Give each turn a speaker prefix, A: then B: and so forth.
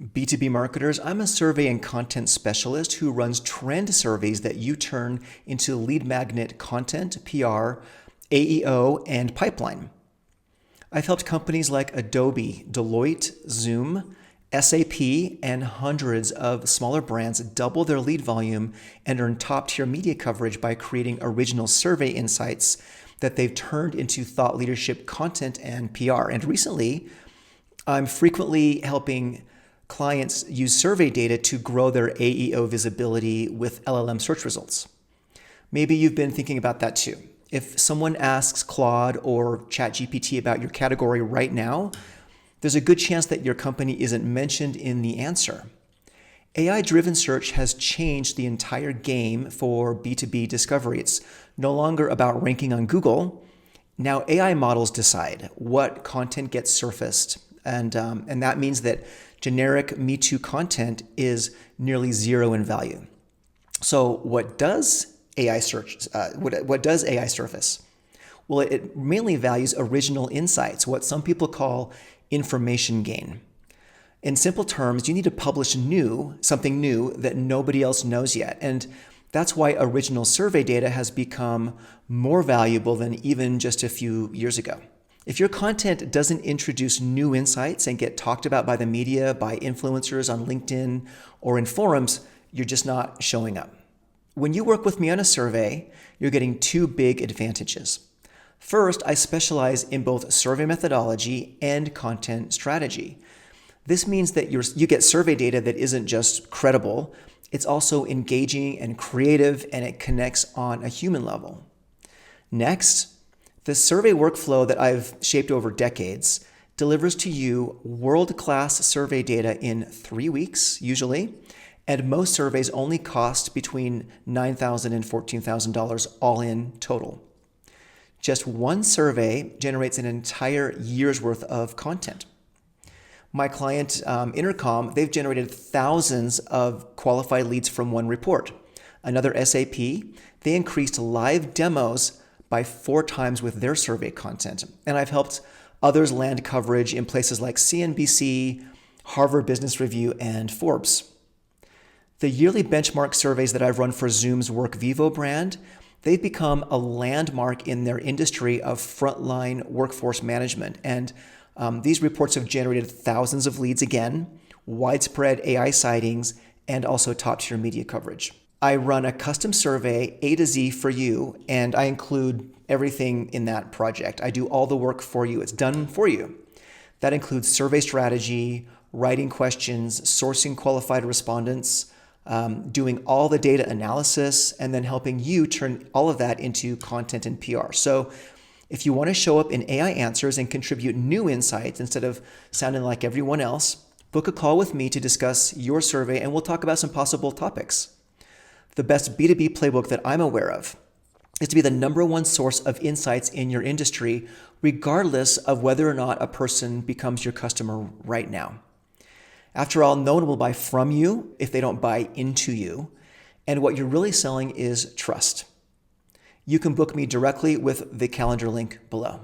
A: B2B marketers, I'm a survey and content specialist who runs trend surveys that you turn into lead magnet content, PR, AEO, and pipeline. I've helped companies like Adobe, Deloitte, Zoom, SAP, and hundreds of smaller brands double their lead volume and earn top-tier media coverage by creating original survey insights that they've turned into thought leadership content and PR. And recently, I'm frequently helping clients use survey data to grow their AEO visibility with LLM search results. Maybe you've been thinking about that too. If someone asks Claude or ChatGPT about your category right now, there's a good chance that your company isn't mentioned in the answer. AI-driven search has changed the entire game for B2B discovery. It's no longer about ranking on Google. Now AI models decide what content gets surfaced, and that means that generic Me Too content is nearly zero in value. So what does AI search? What does AI surface? Well, it mainly values original insights, what some people call information gain. In simple terms, you need to publish something new that nobody else knows yet. And that's why original survey data has become more valuable than even just a few years ago. If your content doesn't introduce new insights and get talked about by the media, by influencers on LinkedIn or in forums, you're just not showing up. When you work with me on a survey, you're getting two big advantages. First, I specialize in both survey methodology and content strategy. This means that you get survey data that isn't just credible, it's also engaging and creative, and it connects on a human level. Next, the survey workflow that I've shaped over decades delivers to you world-class survey data in 3 weeks, usually, and most surveys only cost between $9,000 and $14,000 all in total. Just one survey generates an entire year's worth of content. My client, Intercom, they've generated thousands of qualified leads from one report. Another SAP, they increased live demos by 4 times with their survey content. And I've helped others land coverage in places like CNBC, Harvard Business Review, and Forbes. The yearly benchmark surveys that I've run for Zoom's WorkVivo brand, they've become a landmark in their industry of frontline workforce management. And these reports have generated thousands of leads again, widespread AI sightings, and also top-tier media coverage. I run a custom survey A to Z for you, and I include everything in that project. I do all the work for you. It's done for you. That includes survey strategy, writing questions, sourcing qualified respondents, doing all the data analysis, and then helping you turn all of that into content and PR. So if you want to show up in AI answers and contribute new insights instead of sounding like everyone else, book a call with me to discuss your survey, and we'll talk about some possible topics. The best B2B playbook that I'm aware of is to be the #1 source of insights in your industry, regardless of whether or not a person becomes your customer right now. After all, no one will buy from you if they don't buy into you. And what you're really selling is trust. You can book me directly with the calendar link below.